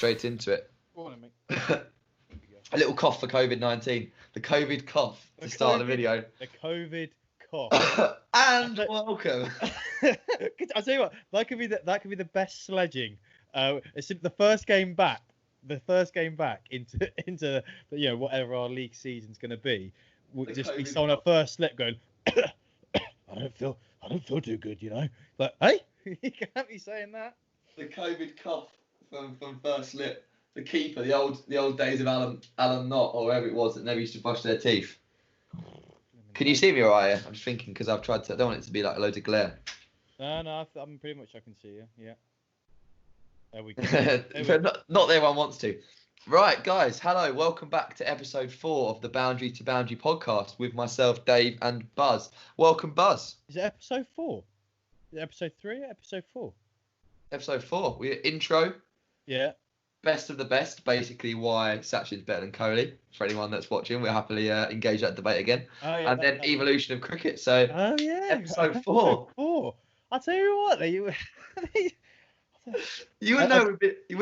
straight into it. Go on, mate. A little cough for COVID-19. The COVID cough to start the video. The COVID cough. And welcome. I'll tell you what, that could be the best sledging. It's the first game back. The first game back into whatever our league season's going to be would just be someone at first slip going, I don't feel too good, But hey, you can't be saying that. The COVID cough from first slip. The keeper, the old days of Alan Knott or whoever it was that never used to brush their teeth. Can you see me, Ryan? I'm just thinking because I've tried to. I don't want it to be like loads of glare. No, I'm pretty much. I can see you. Yeah. There we go. Not everyone wants to. Right, guys. Hello. Welcome back to episode 4 of the Boundary2Boundary Podcast with myself, Dave, and Buzz. Welcome, Buzz. Is it episode 4? Is it episode 3 or episode 4? Episode 4. We're intro. Yeah. Best of the best. Basically, why Sachin's better than Kohli. For anyone that's watching, we'll happily engage that debate again. Oh, yeah, and then evolution of cricket. So. Oh yeah. Episode 4. I'll tell you what. You wouldn't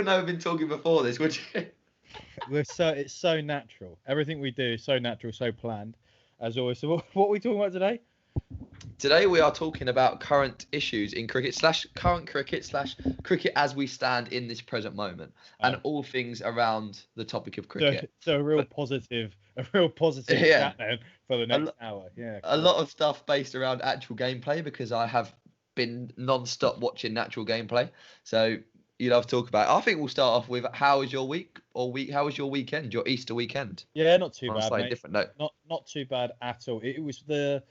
know we've been talking before this, would you? It's so natural. Everything we do is so natural, so planned, as always. So what are we talking about today? Today we are talking about current issues in cricket / current cricket / cricket as we stand in this present moment, and all things around the topic of cricket. So a real positive chat then for the next hour. Yeah. A lot of stuff based around actual gameplay because I have been non-stop watching natural gameplay. So you'd have to talk about it. I think we'll start off with how was your week how was your weekend, your Easter weekend? Yeah, not too on bad, a slightly mate. different note. Not too bad at all. It was the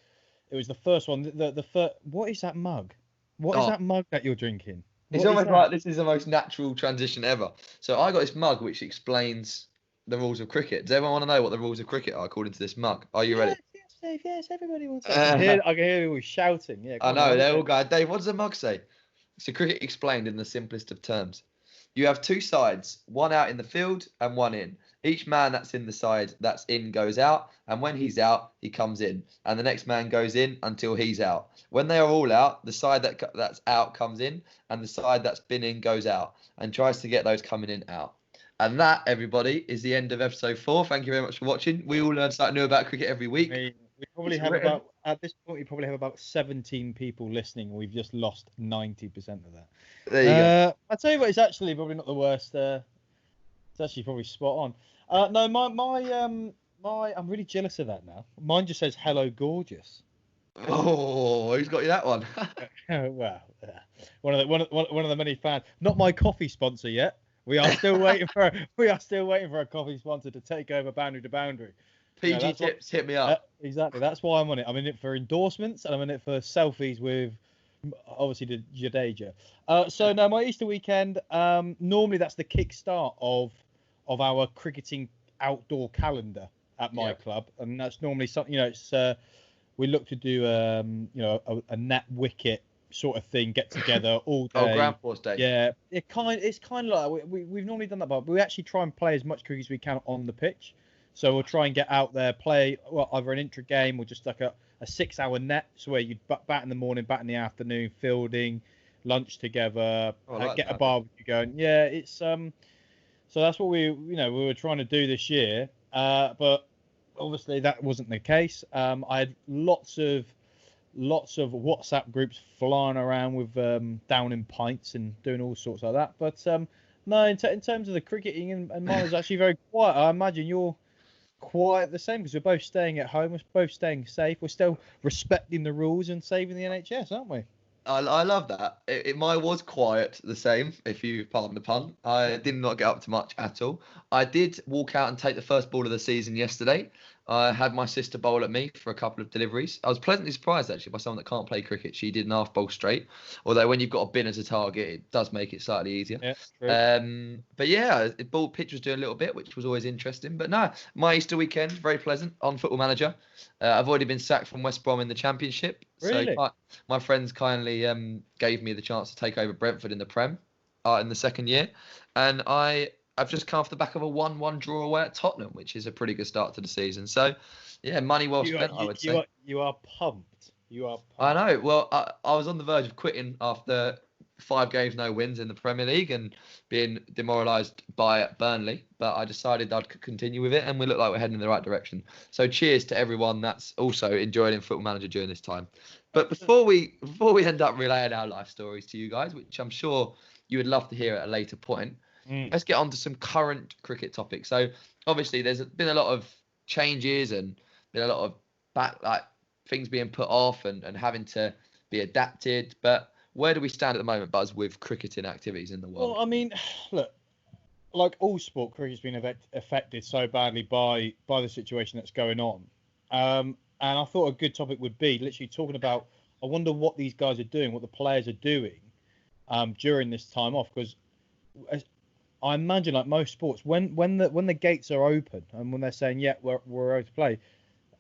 first one. The first. What is that mug? What is that mug that you're drinking? It's almost like this is the most natural transition ever. So I got this mug which explains the rules of cricket. Does everyone want to know what the rules of cricket are according to this mug? Are you ready? Yes, Dave. Yes, everybody wants to. I can hear people shouting. Yeah. I know, they're all going, Dave, what does the mug say? So cricket explained in the simplest of terms. You have two sides, one out in the field and one in. Each man that's in the side that's in goes out, and when he's out, he comes in. And the next man goes in until he's out. When they are all out, the side that's out comes in, and the side that's been in goes out, and tries to get those coming in out. And that, everybody, is the end of episode 4. Thank you very much for watching. We all learn something new about cricket every week. We probably at this point, we probably have about 17 people listening. We've just lost 90% of that. There you go. I'll tell you what, it's actually probably not the worst. It's actually probably spot on. No, my I'm really jealous of that now. Mine just says "Hello, gorgeous." Oh, who's got you that one? Well, one of the many fans. Not my coffee sponsor yet. We are still waiting for a coffee sponsor to take over Boundary2Boundary. PG Tips, hit me up. Exactly. That's why I'm on it. I'm in it for endorsements and I'm in it for selfies with, obviously, the Jadeja. So now my Easter weekend. Normally that's the kickstart of our cricketing outdoor calendar at my club, and that's normally something. It's we look to do a net wicket sort of thing, get together all day. Oh, Grand Force Day. Yeah, it's kind of like we've normally done that, but we actually try and play as much cricket as we can on the pitch. So we'll try and get out there, play either an intra game or just like a 6-hour net, so where you bat in the morning, bat in the afternoon, fielding, lunch together, get a barbecue going. Yeah, it's so that's what we were trying to do this year, but obviously that wasn't the case. I had lots of WhatsApp groups flying around with downing pints and doing all sorts like that. But no, in terms of the cricketing, and mine was actually very quiet. I imagine you're quite the same because we're both staying at home. We're both staying safe. We're still respecting the rules and saving the NHS, aren't we? I love that. Mine was quiet the same, if you pardon the pun. I did not get up to much at all. I did walk out and take the first ball of the season yesterday. I had my sister bowl at me for a couple of deliveries. I was pleasantly surprised, actually, by someone that can't play cricket. She did an half bowl straight. Although when you've got a bin as a target, it does make it slightly easier. Yeah, true. But yeah, the ball pitch was doing a little bit, which was always interesting. But no, my Easter weekend, very pleasant on Football Manager. I've already been sacked from West Brom in the Championship. Really? So my friends kindly gave me the chance to take over Brentford in the Prem in the second year. And I've just come off the back of a 1-1 draw away at Tottenham, which is a pretty good start to the season. So, yeah, money well spent, I would say. You are pumped. You are pumped. I know. Well, I was on the verge of quitting after 5 games, no wins in the Premier League and being demoralised by Burnley. But I decided I'd continue with it, and we look like we're heading in the right direction. So cheers to everyone that's also enjoying Football Manager during this time. But before we end up relaying our life stories to you guys, which I'm sure you would love to hear at a later point, let's get on to some current cricket topics. So obviously there's been a lot of changes and been a lot of things being put off and having to be adapted. But where do we stand at the moment, Buzz, with cricketing activities in the world? Well, I mean, look, like all sport, cricket's been affected so badly by the situation that's going on. And I thought a good topic would be literally talking about, I wonder what these guys are doing, what the players are doing during this time off. Because I imagine, like most sports, when the gates are open and when they're saying, yeah, we're over to play,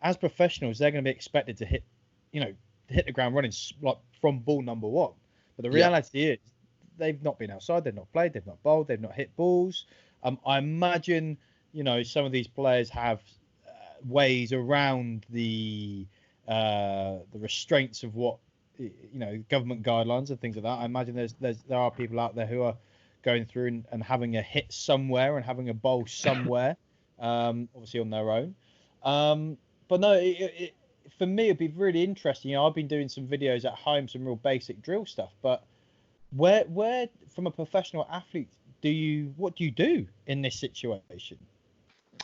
as professionals, they're going to be expected to hit the ground running like from ball number one. But the reality is they've not been outside, they've not played, they've not bowled, they've not hit balls. I imagine, some of these players have ways around the restraints of what, government guidelines and things like that. I imagine there are people out there who are going through and having a hit somewhere and having a bowl somewhere, obviously on their own. But no, for me, it'd be really interesting. I've been doing some videos at home, some real basic drill stuff. But where, from a professional athlete, what do you do in this situation?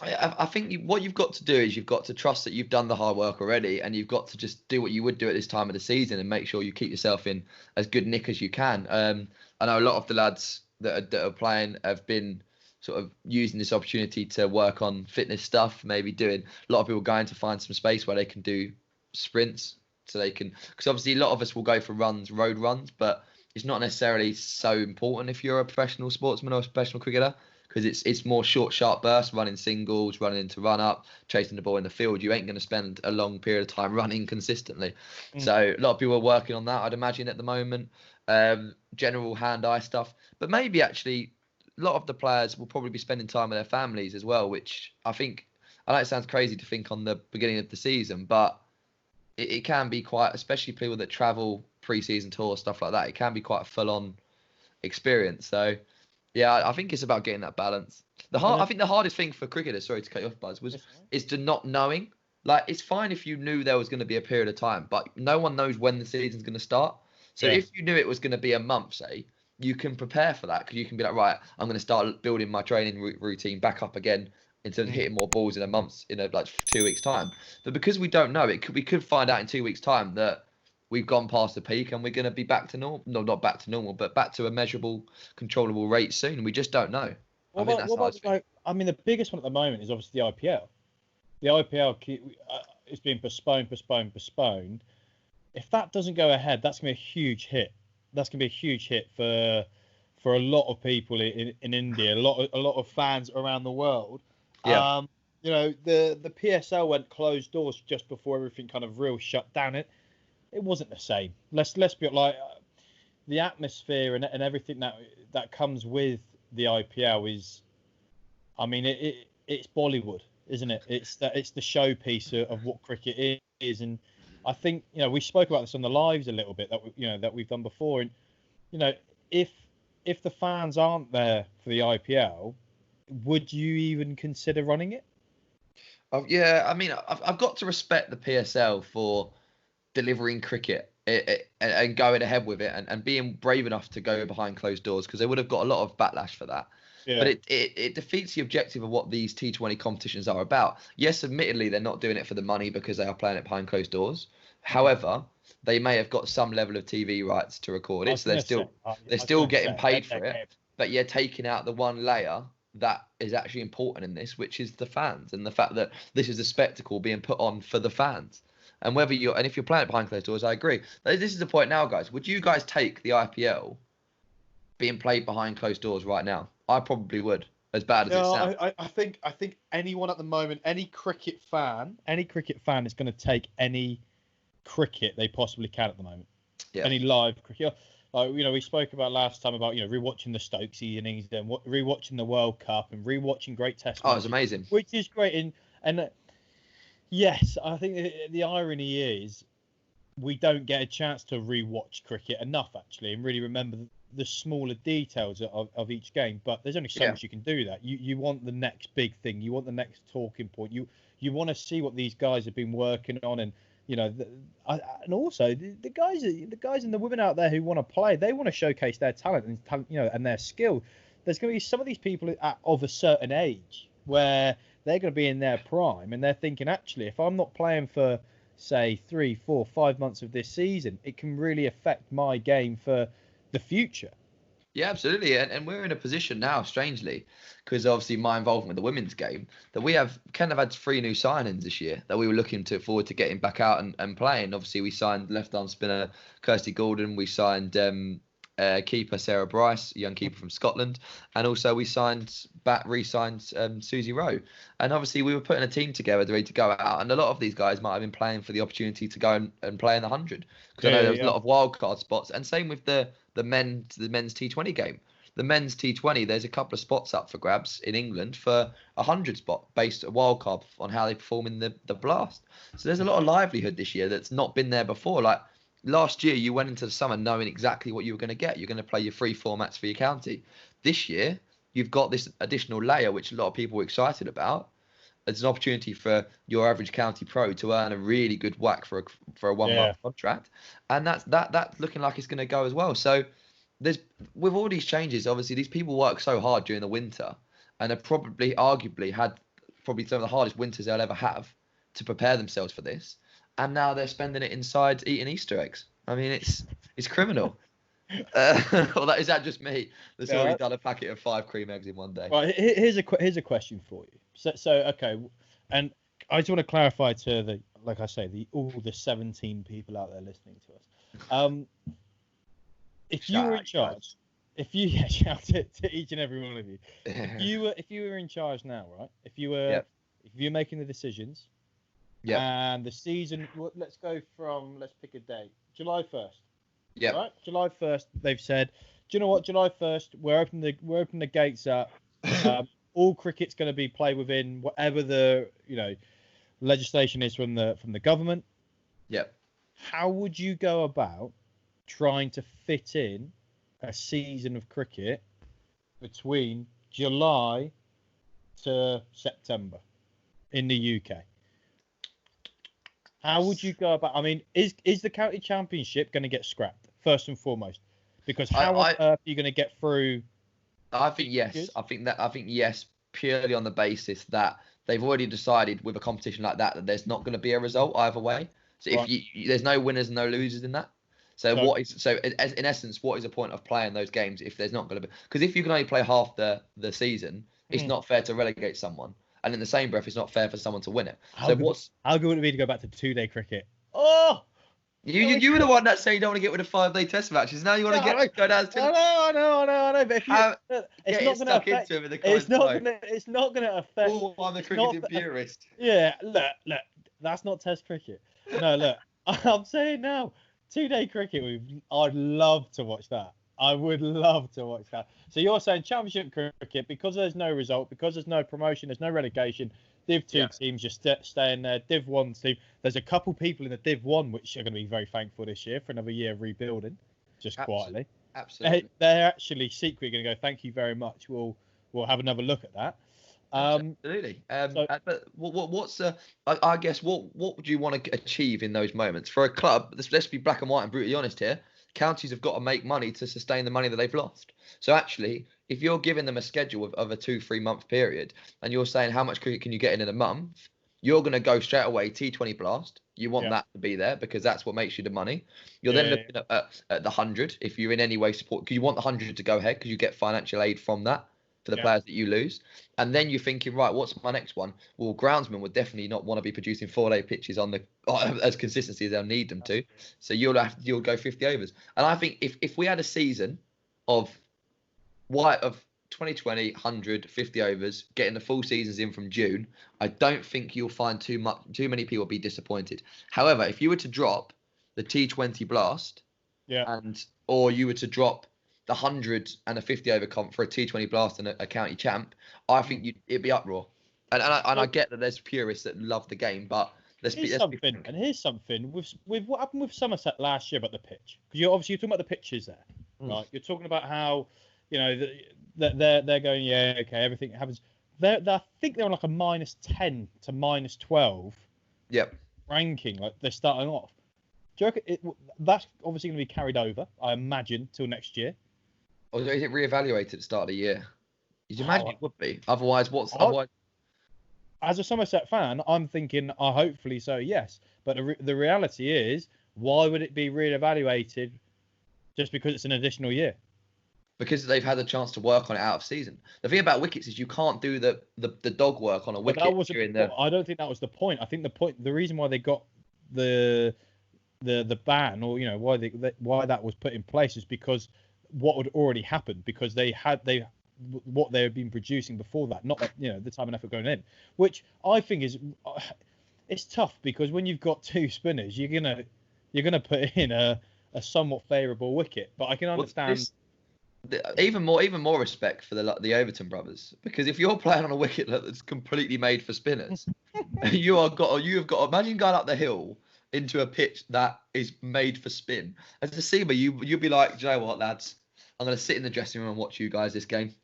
I think what you've got to do is you've got to trust that you've done the hard work already, and you've got to just do what you would do at this time of the season and make sure you keep yourself in as good nick as you can. I know a lot of the lads that are playing have been sort of using this opportunity to work on fitness stuff, maybe doing a lot of people going to find some space where they can do sprints, so they can, because obviously a lot of us will go for road runs, but it's not necessarily so important if you're a professional sportsman or a professional cricketer, because it's more short, sharp bursts, running singles, running into run up, chasing the ball in the field. You ain't going to spend a long period of time running consistently. So a lot of people are working on that, I'd imagine, at the moment. General hand-eye stuff, but maybe actually a lot of the players will probably be spending time with their families as well, which I know it sounds crazy to think on the beginning of the season, but it can be quite, especially people that travel pre-season tour, stuff like that, it can be quite a full-on experience. So yeah, I think it's about getting that balance. I think the hardest thing for cricketers, sorry to cut you off, Buzz, is to not knowing. Like, it's fine if you knew there was going to be a period of time, but no one knows when the season's going to start. So if you knew it was going to be a month, say, you can prepare for that, because you can be like, right, I'm going to start building my training routine back up again in terms of hitting more balls in like 2 weeks time. But because we don't know, we could find out in 2 weeks time that we've gone past the peak and we're going to be back to normal. No, not back to normal, but back to a measurable, controllable rate soon. We just don't know. I mean, the biggest one at the moment is obviously the IPL. The IPL is being postponed. If that doesn't go ahead, that's going to be a huge hit. That's going to be a huge hit for a lot of people in India, a lot of fans around the world. Yeah. The PSL went closed doors just before everything kind of real shut down. It wasn't the same. Let's be like, the atmosphere and everything that comes with the IPL is, I mean, it's Bollywood, isn't it? It's the showpiece of what cricket is. And I think, we spoke about this on the lives a little bit that we've done before. And, if the fans aren't there for the IPL, would you even consider running it? Yeah, I mean, I've got to respect the PSL for delivering cricket and going ahead with it and being brave enough to go behind closed doors, because they would have got a lot of backlash for that. Yeah. But it defeats the objective of what these T20 competitions are about. Yes, admittedly, they're not doing it for the money because they are playing it behind closed doors. However, they may have got some level of TV rights to record it, so they're still getting paid for it. But you're taking out the one layer that is actually important in this, which is the fans, and the fact that this is a spectacle being put on for the fans. And if you're playing it behind closed doors, I agree. This is the point now, guys. Would you guys take the IPL being played behind closed doors right now? I probably would, as bad as it sounds. I think anyone at the moment, any cricket fan is going to take any cricket they possibly can at the moment. Yeah. Any live cricket. Like, we spoke about last time about, rewatching the Stokesy innings, then rewatching the World Cup and rewatching great test matches. Oh, it's amazing. Which is great. And yes, I think the irony is we don't get a chance to rewatch cricket enough, actually, and really remember the smaller details of each game, but there's only so much you can do that. You want the next big thing. You want the next talking point. You want to see what these guys have been working on, and and also the guys and the women out there who want to play, they want to showcase their talent and their skill. There's going to be some of these people of a certain age where they're going to be in their prime, and they're thinking, actually, if I'm not playing for, say, 3, 4, 5 months of this season, it can really affect my game for the future. Yeah, absolutely. And we're in a position now, strangely, because obviously my involvement with the women's game, that we have kind of had 3 new signings this year that we were looking forward to getting back out and playing. Obviously, we signed left arm spinner Kirsty Gordon. We signed keeper Sarah Bryce, a young keeper from Scotland, and also we re-signed Susie Rowe. And obviously we were putting a team together ready to go out, and a lot of these guys might have been playing for the opportunity to go and play in the 100, because I know there was a lot of wild card spots. And same with the men's T20 game. The men's T20, there's a couple of spots up for grabs in England for a 100 spot based a wild card on how they perform in the blast. So there's a lot of livelihood this year that's not been there before. Like last year, you went into the summer knowing exactly what you were going to get. You're going to play your 3 formats for your county. This year, you've got this additional layer, which a lot of people were excited about. It's an opportunity for your average county pro to earn a really good whack for a 1 month contract, and that's looking like it's going to go as well. So with all these changes, obviously these people work so hard during the winter, and have arguably had some of the hardest winters they'll ever have to prepare themselves for this. And now they're spending it inside eating Easter eggs. I mean, it's criminal. Is that just me that's already done a packet of 5 cream eggs in one day? Right, here's a question for you. So okay, and I just want to clarify to all the 17 people out there listening to us. If you were in charge, shout it to each and every one of you. If you were in charge now, right? If you're making the decisions. Yeah. And the season, let's pick a date. July 1st. Yeah. Right? July 1st, they've said, do you know what? July 1st, we're opening the gates up. All cricket's going to be played within whatever the, legislation is from the government. Yep. How would you go about trying to fit in a season of cricket between July to September in the UK? How would you go about? I mean, is the county championship going to get scrapped first and foremost? Because how on earth are you going to get through? I think yes. I think yes, purely on the basis that they've already decided with a competition like that there's not going to be a result either way. So if there's no winners and no losers in that. So in essence, what is the point of playing those games if there's not going to be? Because if you can only play half the season, it's not fair to relegate someone. And in the same breath, it's not fair for someone to win it. How good would it be to go back to 2-day cricket? Oh! You were the one that said you don't want to get rid of 5-day test matches. Now you want to go down to... I know. But it's not going to affect... It's not going to affect... Oh, I'm a cricketing purist. Yeah, look. That's not test cricket. No, look. I'm saying now, 2-day cricket, I'd love to watch that. I would love to watch that. So you're saying championship cricket, because there's no result, because there's no promotion, there's no relegation, Div 2 teams just stay in there. Div 1 team, there's a couple people in the Div 1 which are going to be very thankful this year for another year of rebuilding, quietly. Absolutely. They're actually secretly going to go, thank you very much. We'll have another look at that. Absolutely. But what's I guess what would you want to achieve in those moments for a club? Let's be black and white and brutally honest here. Counties have got to make money to sustain the money that they've lost. So actually, if you're giving them a schedule of a 2-3 month period, and you're saying how much cricket can you get in a month, you're going to go straight away T20 Blast. You want that to be there because that's what makes you the money. You're then looking at the 100 if you're in any way support, because you want the 100 to go ahead because you get financial aid from that for the players that you lose. And then you're thinking, right, what's my next one? Well, groundsmen would definitely not want to be producing 4-day pitches on as consistency as they'll need them to. So you'll go 50 overs. And I think if we had a season of 2020, 100, 50 overs, getting the full seasons in from June, I don't think you'll find too many people be disappointed. However, if you were to drop the T20 Blast, or you were to drop the 100 and a 50 over comp for a T20 Blast and a county champ, I think it'd be uproar. And I get that there's purists that love the game, but here's something with what happened with Somerset last year about the pitch, because you're talking about the pitches there. right? You're talking about how, they're going, yeah, okay, everything happens. I think they're on like a -10 to -12 Yep. ranking. Like they're starting off. Do you reckon that's obviously going to be carried over, I imagine, till next year? Or is it reevaluated at the start of the year? You'd imagine it would be. Otherwise, As a Somerset fan, I'm thinking, hopefully so, yes. But the reality is, why would it be reevaluated just because it's an additional year? Because they've had a chance to work on it out of season. The thing about wickets is you can't do the dog work on a wicket during the. I don't think that was the point. I think the reason why they got the ban, or why that was put in place, is because what had already happened, because what they had been producing before that, not the time and effort going in, which I think is it's tough, because when you've got two spinners, you're gonna put in a somewhat favourable wicket. But I can understand. Even more respect for the Overton brothers, because if you're playing on a wicket that's completely made for spinners, you have got imagine going up the hill into a pitch that is made for spin. As a seamer, you'd be like, do you know what, lads? I'm going to sit in the dressing room and watch you guys this game.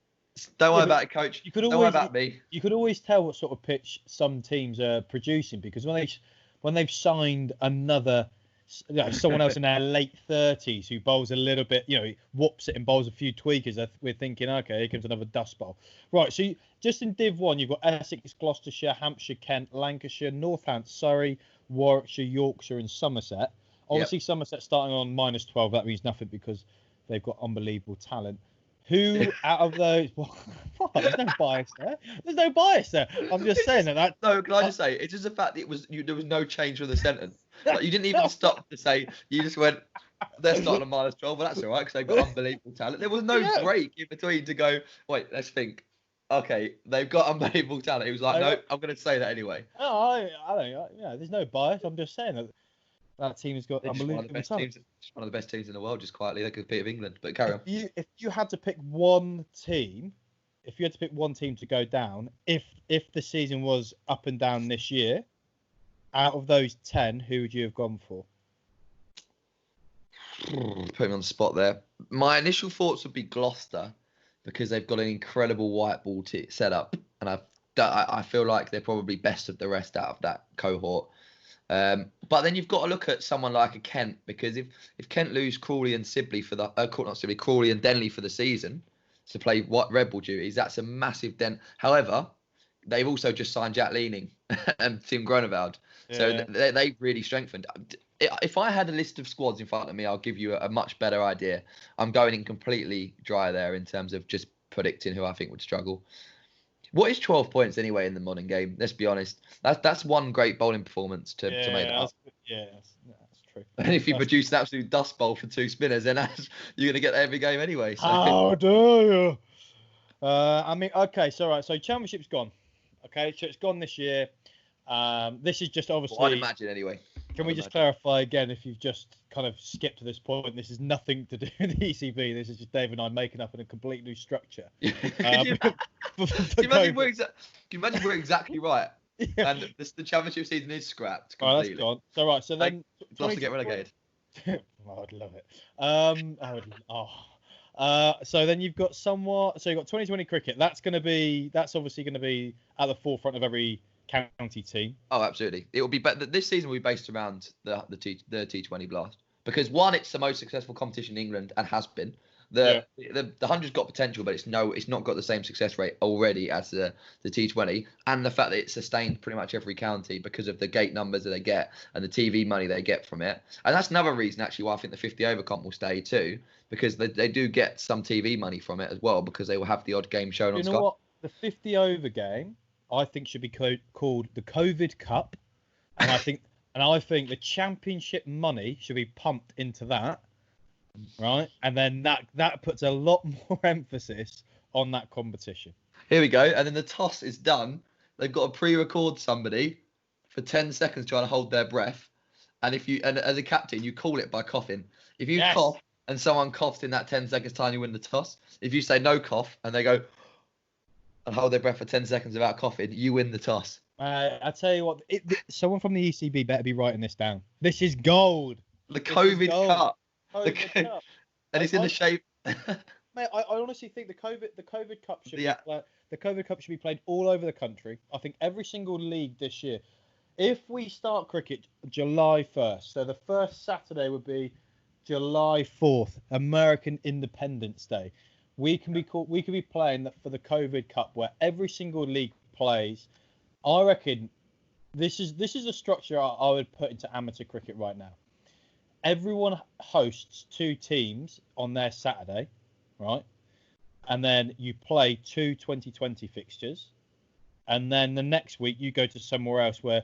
Don't worry about it, coach. Don't worry about me. You could always tell what sort of pitch some teams are producing, because when they've signed another, someone else in their late 30s who bowls a little bit, whoops it and bowls a few tweakers, we're thinking, okay, here comes another dust bowl. Right, so just in Div 1, you've got Essex, Gloucestershire, Hampshire, Kent, Lancashire, Northants, Surrey, Warwickshire, Yorkshire and Somerset. Obviously, Somerset starting on -12, that means nothing because they've got unbelievable talent. Who out of those? What? There's no bias there. There's no bias there. I'm just saying that. No, can I just say, it's just the fact that there was no change from the sentence. Like, you didn't even stop to say. You just went, they're starting on -12, but that's all right because they've got unbelievable talent. There was no break in between to go, wait, let's think. Okay, they've got unbelievable talent. He was like, no, I'm going to say that anyway. No, I don't. There's no bias. I'm just saying that team has got unbelievable talent. One of the best teams in the world, just quietly. They could beat England, but carry on. If you had to pick one team, to go down, if the season was up and down this year, out of those 10, who would you have gone for? Put me on the spot there. My initial thoughts would be Gloucester, because they've got an incredible white ball setup, and I feel like they're probably best of the rest out of that cohort. But then you've got to look at someone like a Kent, because if Kent lose Crawley and Sibley Crawley and Denley for the season to play Red Bull duties, that's a massive dent. However, they've also just signed Jack Leaning and Tim Gronewald, so they've really strengthened. If I had a list of squads in front of me, I'll give you a much better idea. I'm going in completely dry there in terms of just predicting who I think would struggle. What is 12 points anyway in the modern game? Let's be honest. That's one great bowling performance to make that up. Yeah, that's true. And if you produce an absolute dust bowl for two spinners, then you're going to get that every game anyway. So. How do you? Okay, so Championship's gone. Okay, so it's gone this year. This is just obviously. Well, I'd imagine anyway. Can we just clarify again, if you've just kind of skipped to this point, this is nothing to do with the ECB. This is just Dave and I making up in a complete new structure. Can you imagine we're exactly right? Yeah. And the Championship season is scrapped completely. Oh, that's gone. So then... Lost to get relegated. Oh, I'd love it. So then you've got somewhat... So you've got 2020 cricket. That's obviously going to be at the forefront of every county team. Oh, absolutely. It will be, but this season will be based around the T20 Blast, because one, it's the most successful competition in England and has been. The 100's got potential, but it's not got the same success rate already as the T20, and the fact that it's sustained pretty much every county because of the gate numbers that they get and the TV money they get from it. And that's another reason actually why I think the 50 over comp will stay too, because they do get some TV money from it as well, because they will have the odd game shown on Sky. You know what? The 50 over game, I think, should be called the COVID Cup, and I think the Championship money should be pumped into that, right? And then that puts a lot more emphasis on that competition. Here we go, and then the toss is done. They've got to pre-record somebody for 10 seconds trying to hold their breath, and as a captain, you call it by coughing. If you cough and someone coughs in that 10 seconds time, you win the toss. If you say no cough and they go and hold their breath for 10 seconds without coughing, you win the toss. I tell you what, someone from the ECB better be writing this down. This is gold. The COVID Cup. and it's in the shape. Mate, I honestly think the COVID Cup should Yeah. the COVID Cup should be played all over the country. I think every single league this year. If we start cricket July 1st, so the first Saturday would be July 4th, American Independence Day. We can be playing for the COVID Cup where every single league plays. I reckon this is a structure I would put into amateur cricket right now. Everyone hosts 2 teams on their Saturday, right? And then you play 2 2020 fixtures. And then the next week you go to somewhere else where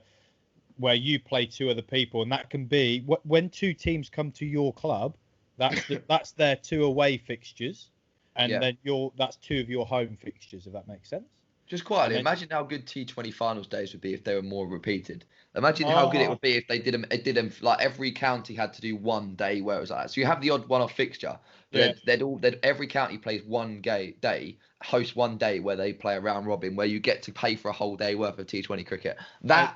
you play 2 other people. And that can be when 2 teams come to your club, that's their 2 away fixtures. And then that's 2 of your home fixtures, if that makes sense. Just quietly, imagine how good T20 finals days would be if they were more repeated. Imagine how good it would be if they did them like every county had to do one day where it was like that. So you have the odd one-off fixture. Every county plays one day, hosts one day where they play a round robin where you get to pay for a whole day worth of T20 cricket. There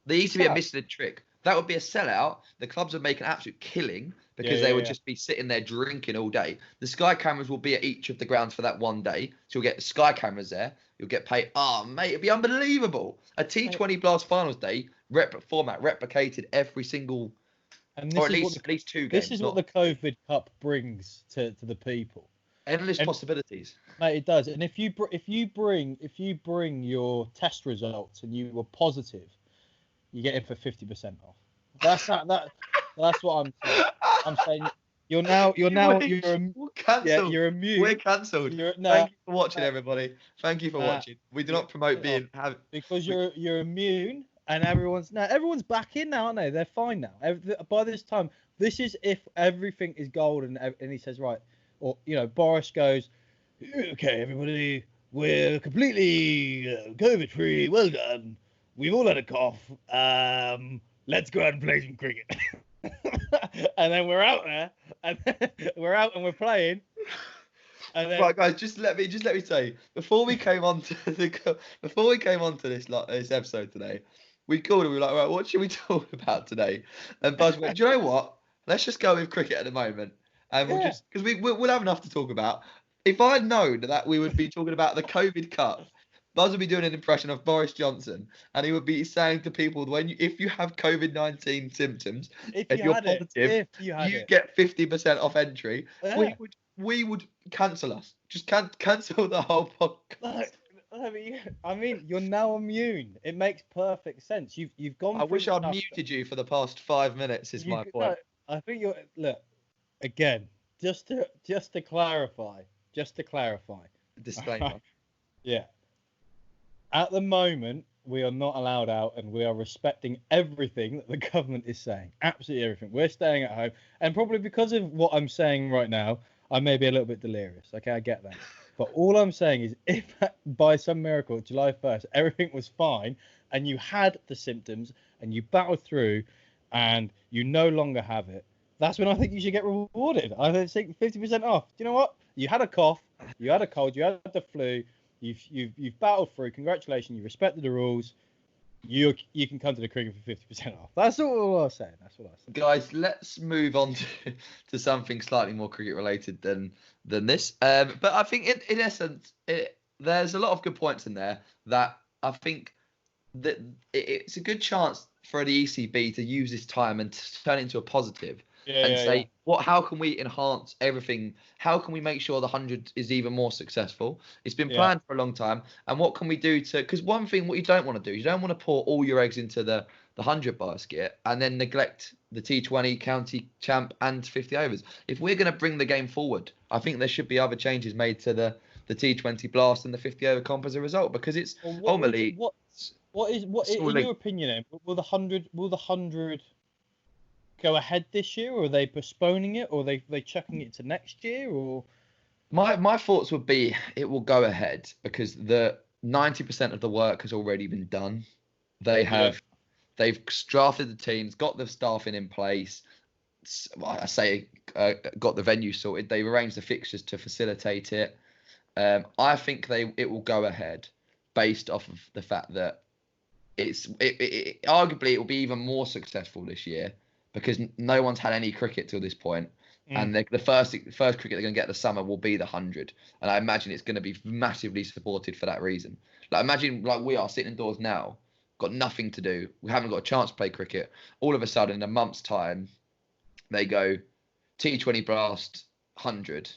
needs to be a missing trick. That would be a sellout. The clubs would make an absolute killing because they would just be sitting there drinking all day. The Sky cameras will be at each of the grounds for that one day. So you'll get the Sky cameras there. You'll get paid. Oh, mate, it'd be unbelievable. A T20 Blast Finals Day format replicated every single, or at least 2 games. This is what the COVID Cup brings to the people. Endless possibilities. Mate, it does. And if you bring your test results and you were positive, you get it for 50% off. That's what I'm saying. I'm saying you're immune. We're cancelled. Thank you for watching, everybody. Thank you for watching. We do not promote because you're immune, and everyone's back in now, aren't they? They're fine now. By this time, this is if everything is golden, and he says right, or Boris goes, okay, everybody, we're completely COVID free. Well done. We've all had a cough. Let's go out and play some cricket. And then we're out there, and we're playing. And then... Right, guys, just let me say, before we came on to this episode today, we called and we were like, right, what should we talk about today? And Buzz went, do you know what? Let's just go with cricket at the moment, and we'll just because we'll have enough to talk about. If I'd known that we would be talking about the COVID Cup, Buzz would be doing an impression of Boris Johnson, and he would be saying to people, if you have COVID-19 symptoms, if you're positive, you get 50% off entry. Yeah. We would cancel us. Just cancel the whole podcast. I mean, you're now immune. It makes perfect sense. You've gone. I wish I'd muted you for the past 5 minutes. Is my point. I think look again. Just to clarify. Disclaimer. Yeah. At the moment, we are not allowed out, and we are respecting everything that the government is saying. Absolutely everything. We're staying at home, and probably because of what I'm saying right now, I may be a little bit delirious. Okay, I get that. But all I'm saying is, if by some miracle, July 1st, everything was fine, and you had the symptoms, and you battled through, and you no longer have it, that's when I think you should get rewarded. I think 50% off. Do you know what? You had a cough, you had a cold, you had the flu. You've battled through. Congratulations. You respected the rules. You can come to the cricket for 50% off. That's all I was saying. Guys, let's move on to something slightly more cricket related than this. But I think in essence, there's a lot of good points in there that I think that it's a good chance for the ECB to use this time and to turn it into a positive. How can we enhance everything? How can we make sure the 100 is even more successful? It's been planned for a long time. And what can we do because one thing, what you don't want to do, you don't want to pour all your eggs into the 100 basket and then neglect the T20, county champ and 50 overs. If we're going to bring the game forward, I think there should be other changes made to the T20 Blast and the 50 over comp as a result, because it's ultimately... What in your opinion, will the 100 go ahead this year, or are they postponing it, or are they chucking it to next year, or? My thoughts would be it will go ahead because the 90% of the work has already been done. They've drafted the teams, got the staffing in place. Got the venue sorted. They've arranged the fixtures to facilitate it. I think it will go ahead based off of the fact that arguably it will be even more successful this year, because no one's had any cricket till this point. And the first cricket they're going to get this summer will be the 100. And I imagine it's going to be massively supported for that reason. Like, imagine like we are sitting indoors now, got nothing to do. We haven't got a chance to play cricket. All of a sudden, in a month's time, they go T20 Blast 100.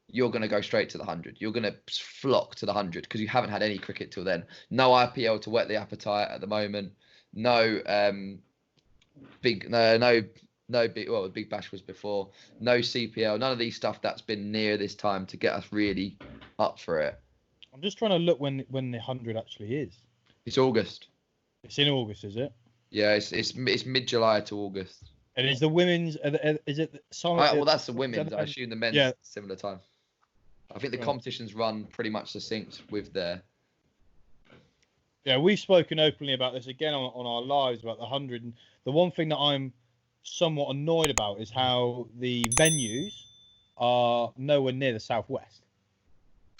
You're going to go straight to the 100. You're going to flock to the 100 because you haven't had any cricket till then. No IPL to whet the appetite at the moment. No big Big Bash was before. No CPL. None of these stuff that's been near this time to get us really up for it. I'm just trying to look when the 100 actually is. It's August. It's in August, is it? Yeah, it's mid-July to August. And is the women's? Is it? Well, that's the women's. I assume the men's similar time. I think the competitions run pretty much succinct with their. Yeah, we've spoken openly about this again on our lives about the 100. And the one thing that I'm somewhat annoyed about is how the venues are nowhere near the southwest.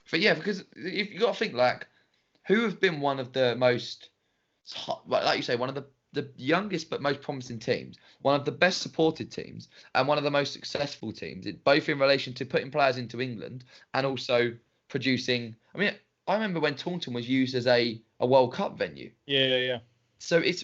But yeah, because if you got to think like, who have been one of the most, like you say, one of the youngest but most promising teams, one of the best supported teams, and one of the most successful teams, both in relation to putting players into England and also producing. I mean, I remember when Taunton was used as a World Cup venue. Yeah. So it's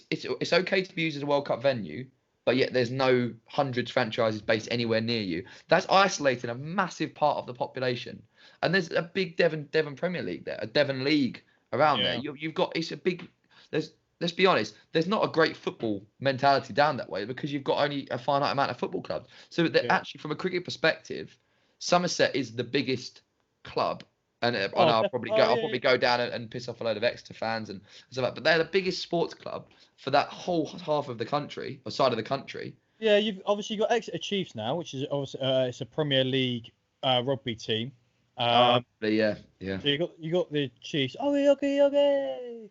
okay to be used as a World Cup venue, but yet there's no hundreds franchises based anywhere near you. That's isolating a massive part of the population. And there's a big Devon Premier League there, a Devon League around there. You've got, it's a big, let's be honest, there's not a great football mentality down that way because you've got only a finite amount of football clubs. So actually, from a cricket perspective, Somerset is the biggest club. And I'll probably go down and piss off a load of Exeter fans and stuff like that. But they're the biggest sports club for that whole half of the country, or side of the country. Yeah, you've obviously got Exeter Chiefs now, which is obviously it's a Premier League rugby team. Yeah. So you got the Chiefs. Okay.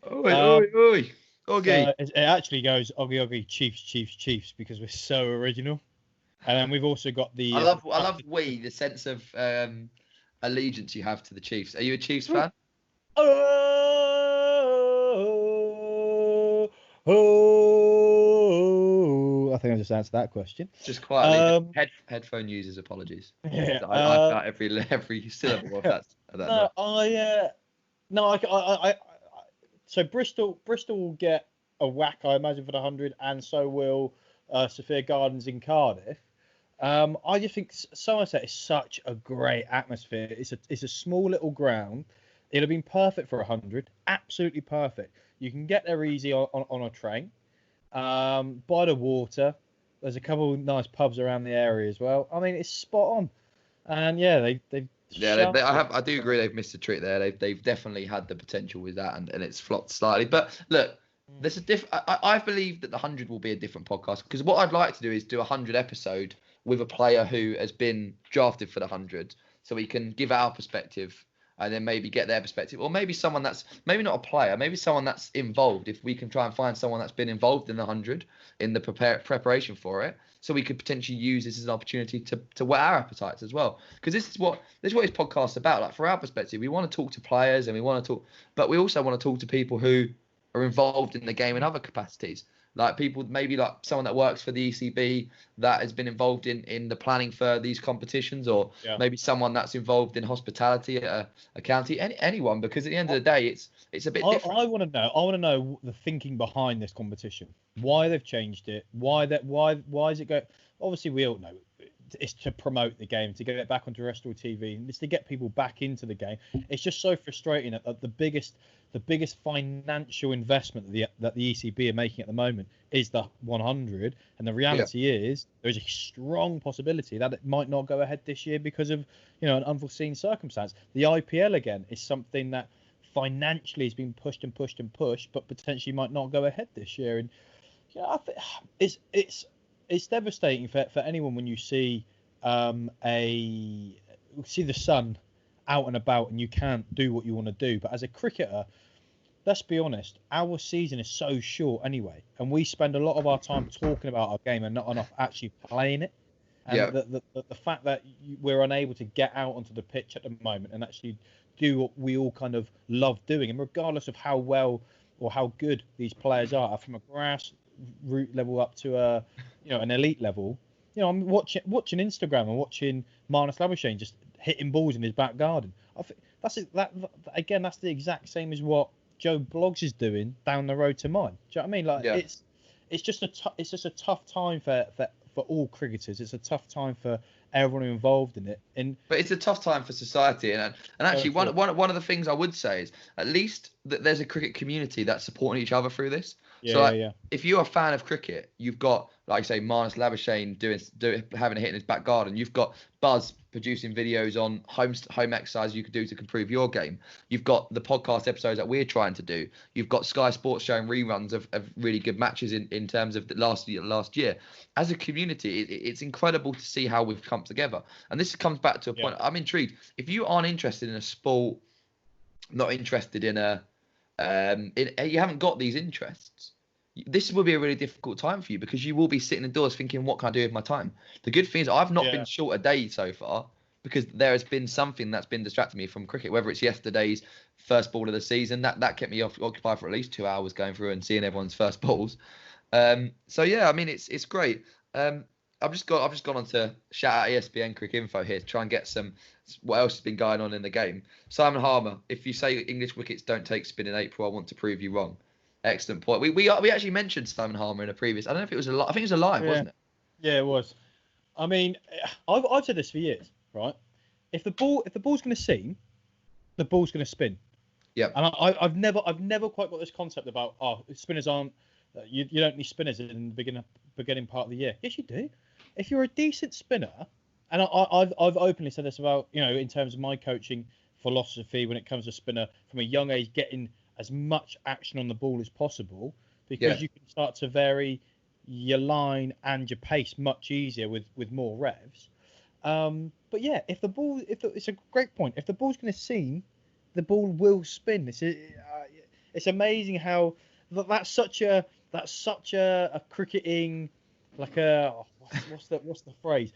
Oi. So it actually goes Oggy Chiefs because we're so original. And then we've also got the. I love the sense of allegiance you have to the Chiefs. Are you a Chiefs fan? I think I just answered that question. Just quietly. Headphone users, apologies. Yeah, I got every syllable of that. So Bristol will get a whack, I imagine, for the 100, and so will Sophia Gardens in Cardiff. I just think Somerset is such a great atmosphere. It's a small little ground. It'd have been perfect for 100. Absolutely perfect. You can get there easy on a train. By the water. There's a couple of nice pubs around the area as well. I mean, it's spot on. And yeah, I do agree they've missed a trick there. They've definitely had the potential with that, and it's flopped slightly. But look, there's I believe that the 100 will be a different podcast, because what I'd like to do is do a 100 episode with a player who has been drafted for the 100, so we can give our perspective and then maybe get their perspective, or maybe someone that's maybe not a player, maybe someone that's involved. If we can try and find someone that's been involved in the 100 in the preparation for it, so we could potentially use this as an opportunity to whet our appetites as well. Because this is what this podcast's about. Like, for our perspective, we want to talk to players and we want to talk, but we also want to talk to people who are involved in the game in other capacities. Like people, maybe like someone that works for the ECB that has been involved in the planning for these competitions, or maybe someone that's involved in hospitality at a county, anyone, because at the end of the day, it's a bit different. I want to know the thinking behind this competition, why they've changed it, why is it going? Obviously, we all know it's to promote the game, to get it back on terrestrial TV, and it's to get people back into the game. It's just so frustrating that the biggest financial investment that the ECB are making at the moment is the 100, and the reality is there's a strong possibility that it might not go ahead this year because of an unforeseen circumstance. The IPL again is something that financially has been pushed, but potentially might not go ahead this year. And I think it's devastating for anyone when you see the sun out and about and you can't do what you want to do. But as a cricketer, let's be honest, our season is so short anyway, and we spend a lot of our time talking about our game and not enough actually playing it. And the fact that we're unable to get out onto the pitch at the moment and actually do what we all kind of love doing, and regardless of how well or how good these players are, from a grassroots level up to an elite level, I'm watching Instagram and watching Marnus Labuschagne just hitting balls in his back garden. I think that's the exact same as what Joe Bloggs is doing down the road to mine. Do you know what I mean? Like it's just a tough time for all cricketers. It's a tough time for everyone involved in it. But it's a tough time for society, and actually one of the things I would say is at least that there's a cricket community that's supporting each other through this. If you're a fan of cricket, you've got, like I say, Marnus Labuschagne having a hit in his back garden. You've got Buzz producing videos on home exercise you could do to improve your game. You've got the podcast episodes that we're trying to do. You've got Sky Sports showing reruns of really good matches in terms of the last year. As a community, it's incredible to see how we've come together. And this comes back to a point. I'm intrigued. If you aren't interested in a sport, not interested in you haven't got these interests, this will be a really difficult time for you, because you will be sitting indoors thinking, what can I do with my time? The good thing is I've not been short a day so far, because there has been something that's been distracting me from cricket, whether it's yesterday's first ball of the season. That kept me occupied for at least 2 hours going through and seeing everyone's first balls. So yeah, I mean, it's great. I've just gone on to shout out ESPN Cricket Info here to try and get some what else has been going on in the game. Simon Harmer, if you say English wickets don't take spin in April, I want to prove you wrong. Excellent point. We actually mentioned Simon Harmer in a previous. I don't know if it was I think it was a live, wasn't it? Yeah, it was. I mean, I've said this for years, right? If the ball's going to seam, the ball's going to spin. Yeah. And I've never quite got this concept about spinners aren't. You don't need spinners in the beginning part of the year. Yes, you do. If you're a decent spinner, and I've openly said this about, in terms of my coaching philosophy when it comes to spinner from a young age, getting as much action on the ball as possible, because you can start to vary your line and your pace much easier with more revs. But yeah, it's a great point. If the ball's going to seam, the ball will spin. It's amazing how that's such a cricketing, like what's the phrase?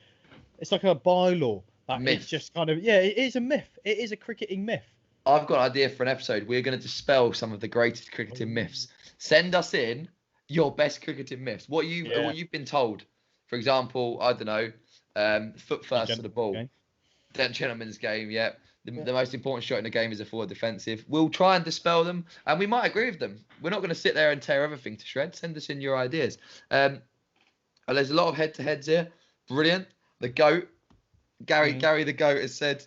It's like a bylaw. Myth. It's just kind of it is a myth. It is a cricketing myth. I've got an idea for an episode. We're going to dispel some of the greatest cricketing myths. Send us in your best cricketing myths. What you've been told. For example, I don't know, foot first to the ball. Okay. Gentleman's game, yeah. The most important shot in the game is a forward defensive. We'll try and dispel them, and we might agree with them. We're not going to sit there and tear everything to shreds. Send us in your ideas. There's a lot of head-to-heads here. Brilliant. The GOAT, Gary the GOAT has said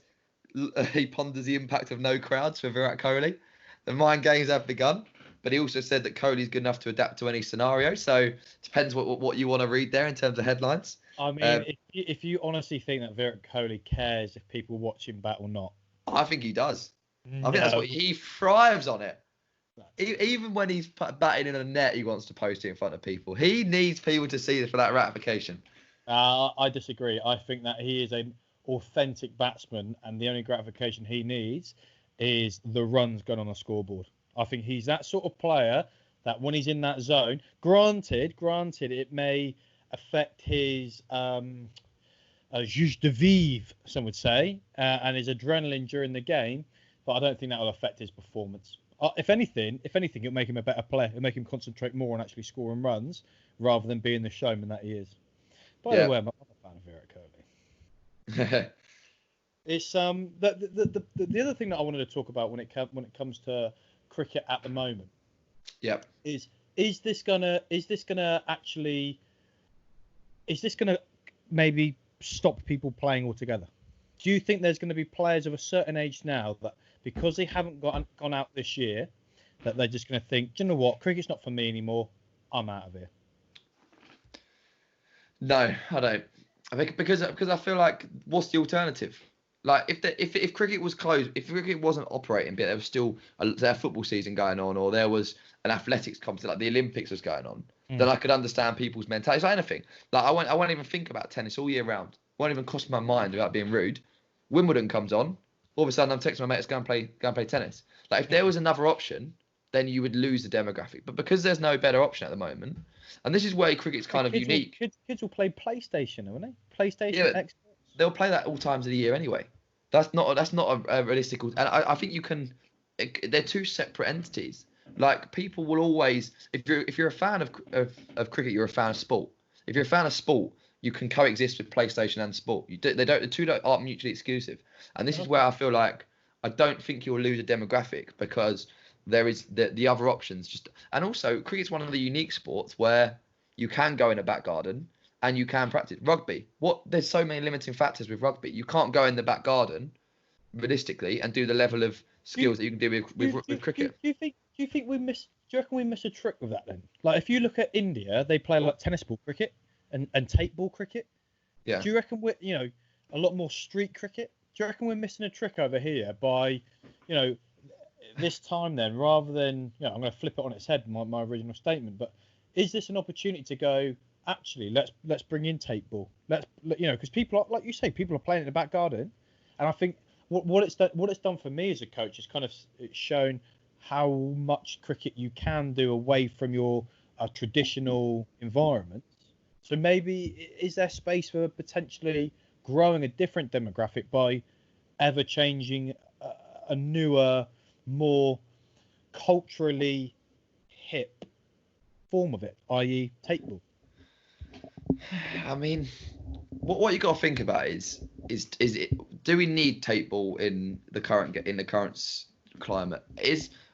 he ponders the impact of no crowds for Virat Kohli. The mind games have begun, but he also said that Kohli's good enough to adapt to any scenario. So depends what you want to read there in terms of headlines. I mean, if you honestly think that Virat Kohli cares if people watch him bat or not, I think he does. I think that's what he thrives on it. Even when he's batting in a net, he wants to post it in front of people. He needs people to see this for that ratification. I disagree. I think that he is an authentic batsman, and the only gratification he needs is the runs going on the scoreboard. I think he's that sort of player that when he's in that zone, granted, it may affect his jus de vivre, some would say, and his adrenaline during the game, but I don't think that will affect his performance. If anything, it'll make him a better player. It'll make him concentrate more on actually scoring runs rather than being the showman that he is. By the way, I'm a fan of Virat Kohli. It's the other thing that I wanted to talk about when it comes to cricket at the moment. Yep. Is this gonna maybe stop people playing altogether? Do you think there's going to be players of a certain age now that because they haven't gone out this year, that they're just going to think, do you know what, cricket's not for me anymore, I'm out of here? No, I don't. I think because I feel like, what's the alternative? Like if cricket was closed, if cricket wasn't operating, but there was still a football season going on, or there was an athletics competition like the Olympics was going on, then I could understand people's mentality. It's like anything. Like I won't even think about tennis all year round. Won't even cross my mind without being rude. Wimbledon comes on, all of a sudden I'm texting my mate, let's go and play tennis. Like if there was another option, then you would lose the demographic. But because there's no better option at the moment, and this is where cricket's kind of unique. Kids will play PlayStation, won't they? PlayStation, Xbox. They'll play that all times of the year anyway. That's not a realistic. And I think you can. They're two separate entities. Like people will always, if you're a fan of cricket, you're a fan of sport. If you're a fan of sport, you can coexist with PlayStation and sport. The two aren't mutually exclusive. And this is where I feel like I don't think you'll lose a demographic, because there is the other options. And also, cricket's one of the unique sports where you can go in a back garden and you can practice. Rugby, there's so many limiting factors with rugby. You can't go in the back garden realistically and do the level of skills that you can do with cricket. Do you think we miss? Do you reckon we miss a trick with that then? Like, if you look at India, they play like tennis ball cricket and tape ball cricket. Yeah. Do you reckon we're a lot more street cricket? Do you reckon we're missing a trick over here by this time then, rather than I'm going to flip it on its head, my original statement, but is this an opportunity to go, actually, let's bring in tape ball, because people are, like you say, people are playing in the back garden, and I think what it's done for me as a coach is it's shown how much cricket you can do away from your traditional environment. So maybe is there space for potentially growing a different demographic by ever changing a newer, more culturally hip form of it, i.e. tape ball? I mean, what you got to think about is it, do we need tape ball in the current climate?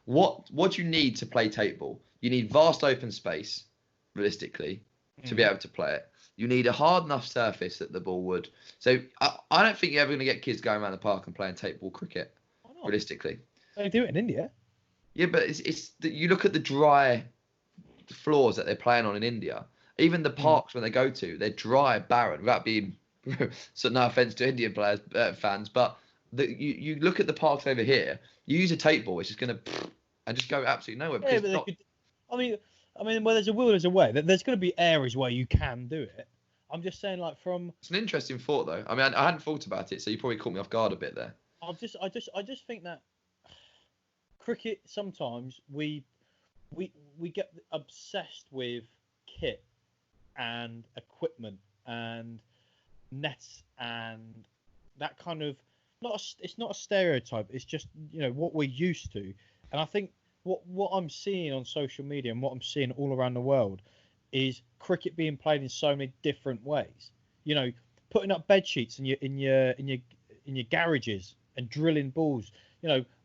What do you need to play tape ball? You need vast open space, realistically, to be able to play it. You need a hard enough surface that the ball would. So I don't think you're ever going to get kids going around the park and playing tape ball cricket. Why not? Realistically, They do it in India. Yeah, but you look at the dry floors that they're playing on in India. Even the parks when they go to, they're dry, barren. Without being so, no offense to Indian players, fans, but you look at the parks over here. You use a tape ball, it's just going to and just go absolutely nowhere. Yeah, but I mean, where there's a will, there's a way. There's going to be areas where you can do it. I'm just saying, like, It's an interesting thought, though. I mean, I hadn't thought about it, so you probably caught me off guard a bit there. I just think that cricket, sometimes we get obsessed with kit and equipment and nets and that kind of it's not a stereotype. It's just what we're used to, and I think what I'm seeing on social media and what I'm seeing all around the world is cricket being played in so many different ways. Putting up bed sheets in your garages and drilling balls.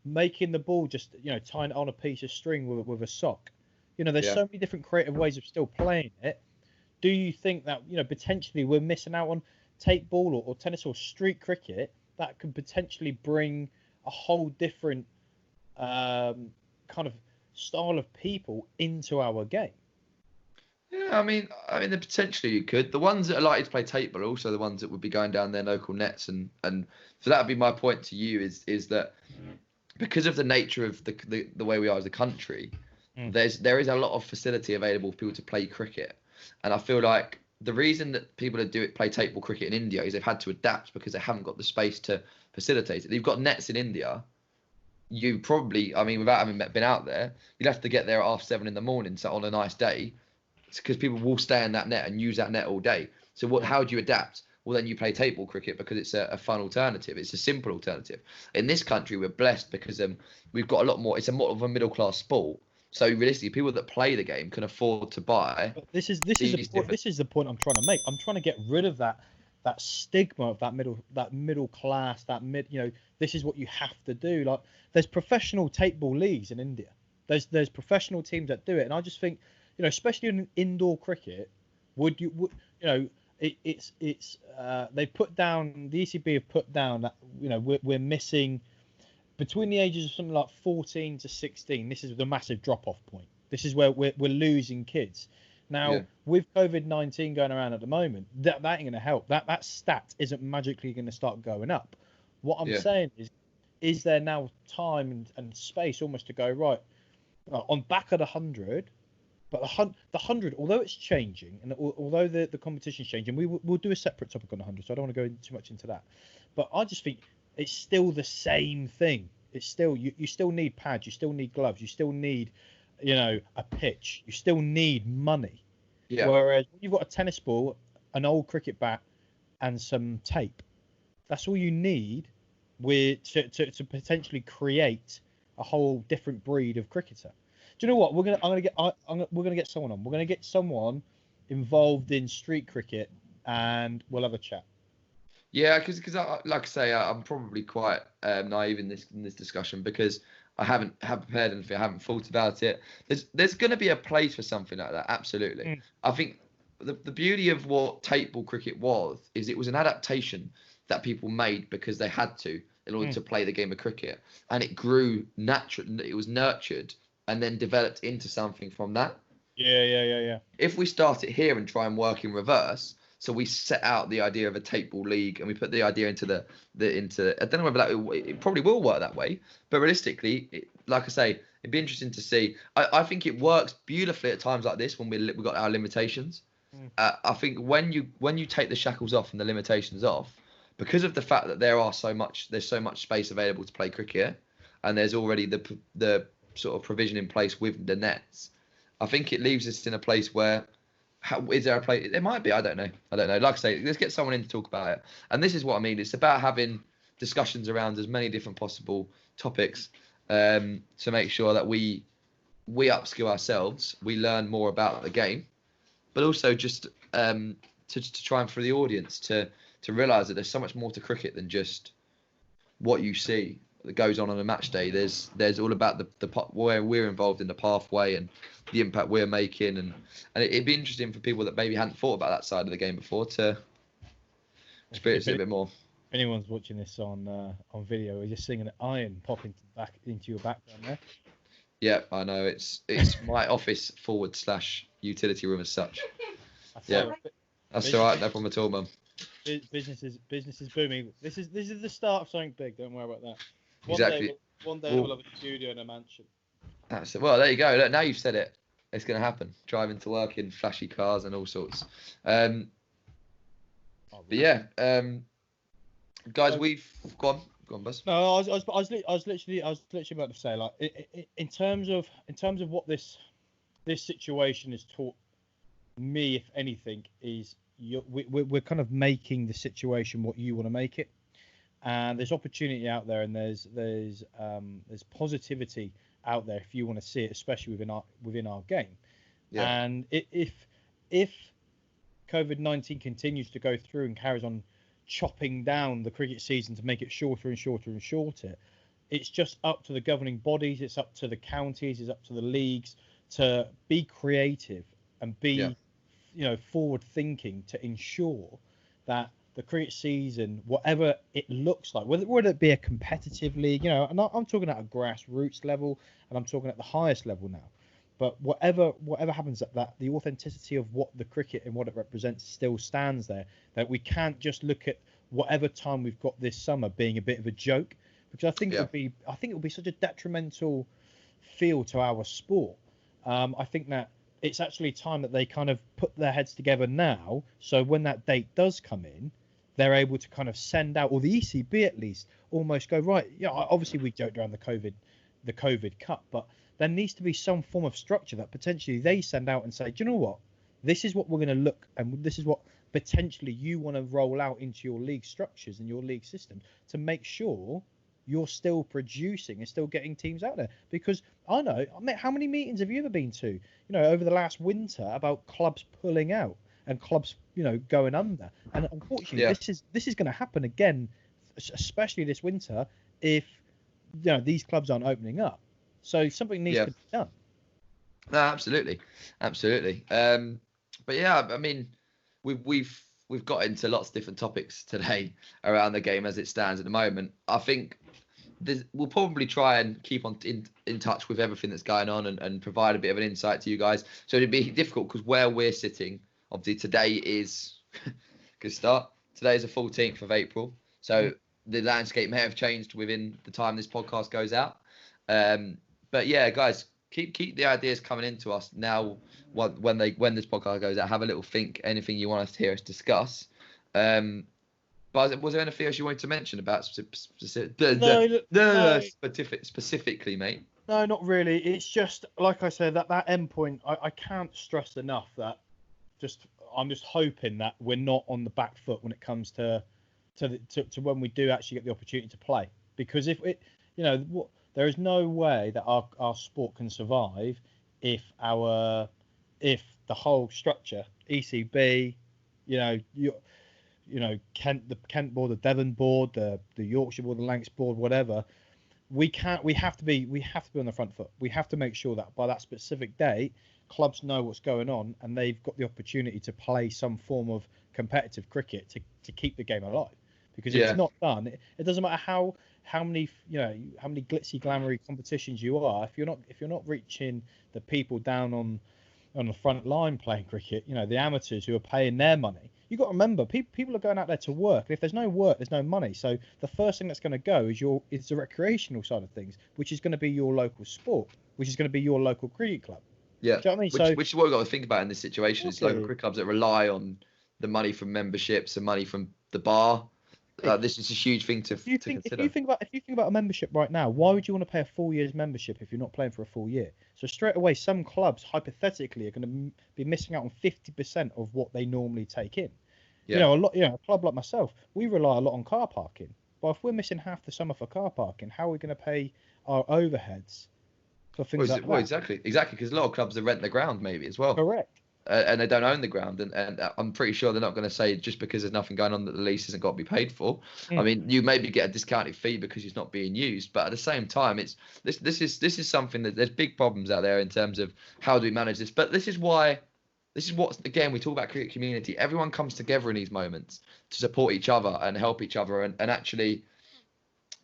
Making the ball just tying it on a piece of string with a sock. There's so many different creative ways of still playing it. Do you think that potentially we're missing out on tape ball or tennis or street cricket that could potentially bring a whole different kind of style of people into our game? Yeah, I mean, potentially you could. The ones that are likely to play tape ball are also the ones that would be going down their local nets, and so that would be my point to you is that because of the nature of the way we are as a country, there is a lot of facility available for people to play cricket, and I feel like the reason that people play tape ball cricket in India is they've had to adapt because they haven't got the space to facilitate it. You've got nets in India. You probably, I mean, without having been out there, you'd have to get there at 7:30 in the morning, so on a nice day, because people will stay in that net and use that net all day. So how do you adapt? Well, then you play tape ball cricket because it's a fun alternative. It's a simple alternative. In this country, we're blessed because we've got a lot more. It's a more of a middle class sport. So realistically, people that play the game can afford to buy. But this is the point I'm trying to make. I'm trying to get rid of that stigma of that middle class, this is what you have to do. Like, there's professional tape ball leagues in India. There's professional teams that do it, and I just think, especially in indoor cricket, they put down, the ECB have put down that we're missing between the ages of something like 14 to 16. This is the massive drop-off point. This is where we're losing kids. Now, with COVID-19 going around at the moment, that ain't going to help. That stat isn't magically going to start going up. What I'm saying is there now time and space almost to go, right, on back of the 100, but the 100, although it's changing, and although the competition's changing, we'll do a separate topic on the 100, so I don't want to go too much into that. But I just think it's still the same thing. It's still, you still need pads, you still need gloves, you still need, a pitch, you still need money. Yeah. Whereas you've got a tennis ball, an old cricket bat, and some tape. That's all you need to potentially create a whole different breed of cricketer. Do you know what? We're gonna get someone on. We're gonna get someone involved in street cricket and we'll have a chat. Yeah, because like I say, I'm probably quite naive in this discussion because I haven't prepared anything. I haven't thought about it. There's going to be a place for something like that. Absolutely. I think the beauty of what tape ball cricket is it was an adaptation that people made because they had to in order to play the game of cricket, and it grew naturally. It was nurtured and then developed into something from that. Yeah. If we start it here and try and work in reverse. So we set out the idea of a tape ball league, and we put the idea into into. I don't know whether it probably will work that way, but realistically, like I say, it'd be interesting to see. I think it works beautifully at times like this when we've got our limitations. I think when you take the shackles off and the limitations off, because of the fact that there's so much space available to play cricket, and there's already the sort of provision in place with the nets. I think it leaves us in a place where. Is there a place? There might be. I don't know. Like I say, let's get someone in to talk about it. And this is what I mean. It's about having discussions around as many different possible topics to make sure that we upskill ourselves, we learn more about the game, but also just to try and for the audience to realise that there's so much more to cricket than just what you see that goes on a match day. There's all about the where we're involved in the pathway and the impact we're making, and it'd be interesting for people that maybe hadn't thought about that side of the game before to experience it a bit more. If anyone's watching this on video, we're just seeing an iron pop into your background there. Yeah, I know. It's my office / utility room as such. That's all right. No problem at all, Mum. Business is booming. This is the start of something big. Don't worry about that. One day we'll have a studio in a mansion. Well, there you go. Look, now you've said it. It's going to happen. Driving to work in flashy cars and all sorts. But yeah, guys, we've go on, Buzz. No, I was literally about to say, like, in terms of what this situation has taught me, if anything, is we're kind of making the situation what you want to make it, and there's opportunity out there, and there's positivity out there if you want to see it, especially within our game. Yeah. And if COVID-19 continues to go through and carries on chopping down the cricket season to make it shorter and shorter and shorter, it's just up to the governing bodies, it's up to the counties, it's up to the leagues to be creative and be forward thinking to ensure that the cricket season, whatever it looks like, whether it be a competitive league, and I'm talking at a grassroots level, and I'm talking at the highest level now, but whatever happens, that the authenticity of what the cricket and what it represents still stands there, that we can't just look at whatever time we've got this summer being a bit of a joke, because I think it would be such a detrimental feel to our sport. I think that it's actually time that they kind of put their heads together now, so when that date does come in, they're able to kind of send out, or the ECB at least, almost go, right, obviously we joked around the COVID Cup, but there needs to be some form of structure that potentially they send out and say, do you know what, this is what we're going to look, and this is what potentially you want to roll out into your league structures and your league system to make sure you're still producing and still getting teams out there. Because I know, how many meetings have you ever been to, over the last winter about clubs pulling out and clubs, going under? And unfortunately, this is going to happen again, especially this winter, if these clubs aren't opening up. So something needs to be done. No, absolutely. But yeah, I mean, we've got into lots of different topics today around the game as it stands at the moment. I think we'll probably try and keep on in touch with everything that's going on and provide a bit of an insight to you guys. So it'd be difficult because where we're sitting, obviously today is good start. Today is the 14th of April. So the landscape may have changed within the time this podcast goes out. But yeah, guys, keep the ideas coming into us now. When this podcast goes out, have a little think. Anything you want us to hear us discuss. But was there anything else you wanted to mention about specifically, mate? No, not really. It's just like I said, that end point. I can't stress enough that I'm just hoping that we're not on the back foot when it comes to when we do actually get the opportunity to play. Because if it, there is no way that our sport can survive if the whole structure, ECB, The Kent board, the Devon board, the Yorkshire board, the Lancs board, whatever. We have to be on the front foot. We have to make sure that by that specific date, clubs know what's going on and they've got the opportunity to play some form of competitive cricket to keep the game alive. Because if it's not done, it doesn't matter how many glitzy glamoury competitions you are. If you're not reaching the people down on the front line playing cricket, the amateurs who are paying their money. You've got to remember, people are going out there to work. And if there's no work, there's no money. So the first thing that's going to go is the recreational side of things, which is going to be your local sport, which is going to be your local cricket club. Yeah. Do you know what I mean? Which is what we've got to think about in this situation. It's local cricket clubs that rely on the money from memberships and money from the bar. This is a huge thing to consider. If you think about a membership right now, why would you want to pay a full year's membership if you're not playing for a full year? So straight away, some clubs hypothetically are going to be missing out on 50% of what they normally take in. Yeah. A club like myself, we rely a lot on car parking. But if we're missing half the summer for car parking, how are we going to pay our overheads for things like that? Well, exactly, because a lot of clubs are rent the ground maybe as well. Correct. And they don't own the ground, and I'm pretty sure they're not going to say just because there's nothing going on that the lease hasn't got to be paid for. I mean, you maybe get a discounted fee because it's not being used, but at the same time, this is something that there's big problems out there in terms of how do we manage this. But this is what again we talk about cricket community. Everyone comes together in these moments to support each other and help each other, and actually.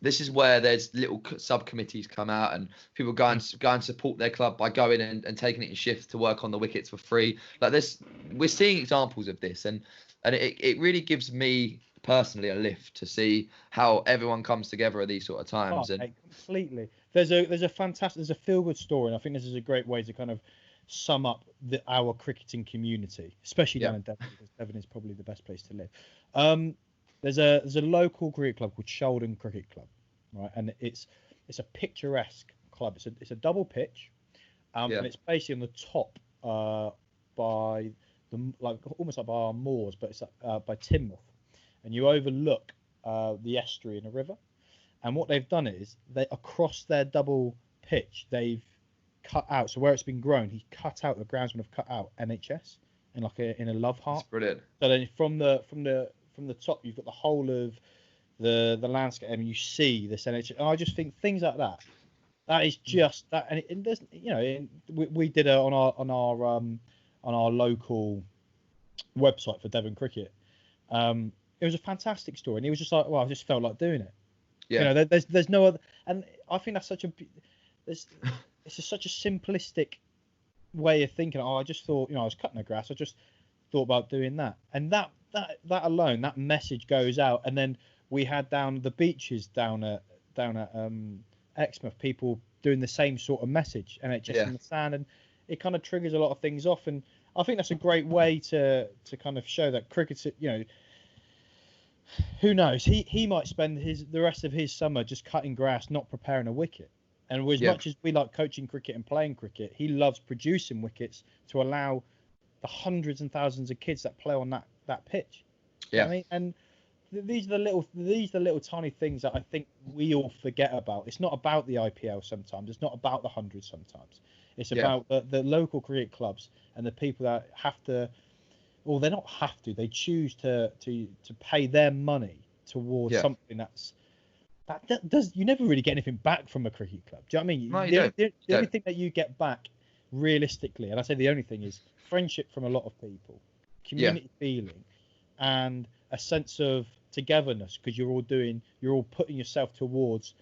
This is where there's little subcommittees come out and people go and support their club by going and taking it in shifts to work on the wickets for free. Like this, we're seeing examples of this, and it really gives me personally a lift to see how everyone comes together at these sort of times. Completely. There's a feel good story, and I think this is a great way to kind of sum up our cricketing community, especially down in Devon, because Devon is probably the best place to live. There's a local cricket club called Sheldon Cricket Club, right? And it's a picturesque club. It's a double pitch, and it's basically on the top by almost like by our moors, but it's by Teignmouth, and you overlook the estuary in a river. And what they've done is across their double pitch they've cut out. So where it's been grown, he cut out, the groundsmen have cut out NHS in a love heart. That's brilliant. So then from the top, you've got the whole of the landscape, and you see this NHS. And I just think things like that. That is just that, and it doesn't. We did it on our local website for Devon Cricket. It was a fantastic story, and he was just like, "Well, I just felt like doing it." Yeah. There's no other, and I think that's it's such a simplistic way of thinking. I just thought, I was cutting the grass. I just thought about doing that, and that alone, that message goes out. And then we had down the beaches down at Exmouth, people doing the same sort of message, NHS in the sand, and it kind of triggers a lot of things off. And I think that's a great way to kind of show that cricket, who knows, he might spend the rest of his summer just cutting grass, not preparing a wicket. And as much as we like coaching cricket and playing cricket, he loves producing wickets to allow the hundreds and thousands of kids that play on that pitch. Yeah. I mean, and these are the little tiny things that I think we all forget about. It's not about the IPL sometimes. It's not about the hundreds sometimes. It's about the local cricket clubs and the people that have to, or they not have to, they choose to pay their money towards something that does. You never really get anything back from a cricket club. Do you know what I mean? No, you don't. The only thing that you get back realistically, and I say the only thing, is friendship from a lot of people, community feeling, and a sense of togetherness, because you're all putting yourself towards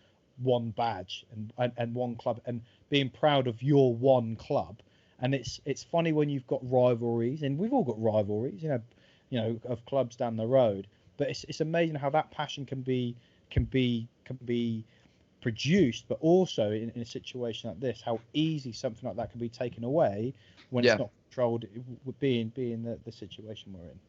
one badge and one club, and being proud of your one club. And it's funny when you've got rivalries, and we've all got rivalries, of clubs down the road. But it's amazing how that passion can be produced, but also in a situation like this, how easy something like that can be taken away when it's not controlled, being the situation we're in.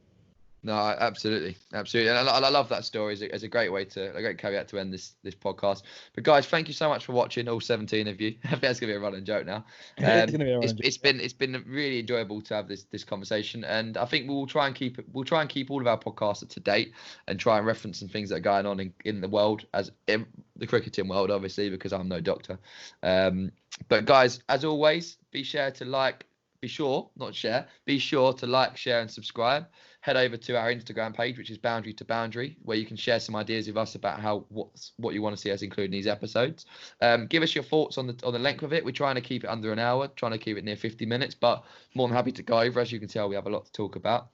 No, absolutely, and I love that story as a great caveat to end this podcast. But guys, thank you so much for watching, all 17 of you. I think that's gonna be a running joke now. It's been really enjoyable to have this conversation, and I think we'll try and keep all of our podcasts up to date and try and reference some things that are going on in the world, as in the cricketing world, obviously, because I'm no doctor. But guys, as always, be sure to like, be sure to like, share, and subscribe. Head over to our Instagram page, which is Boundary2Boundary, where you can share some ideas with us about what you want to see us include in these episodes. Give us your thoughts on the length of it. We're trying to keep it under an hour, trying to keep it near 50 minutes, but more than happy to go over. As you can tell, we have a lot to talk about.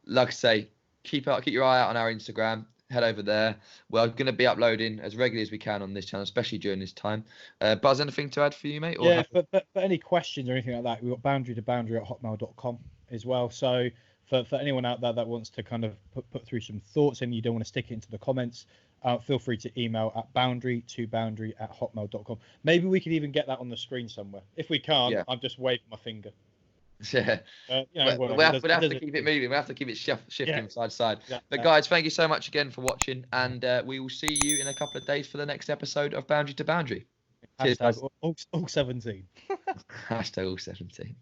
Like I say, keep your eye out on our Instagram. Head over there. We're going to be uploading as regularly as we can on this channel, especially during this time. Buzz, anything to add for you, mate? Yeah, but any questions or anything like that, we've got boundary2boundary@hotmail.com as well. So for anyone out there that wants to kind of put through some thoughts and you don't want to stick it into the comments, feel free to email at boundary2boundary@hotmail.com. Maybe we could even get that on the screen somewhere. If we can't, I'm just waving my finger. Yeah, we'll have to keep it moving. We'll have to keep it shifting side to side. Yeah, but guys, thank you so much again for watching, and we will see you in a couple of days for the next episode of Boundary to Boundary. Hashtag all 17. Hashtag all 17.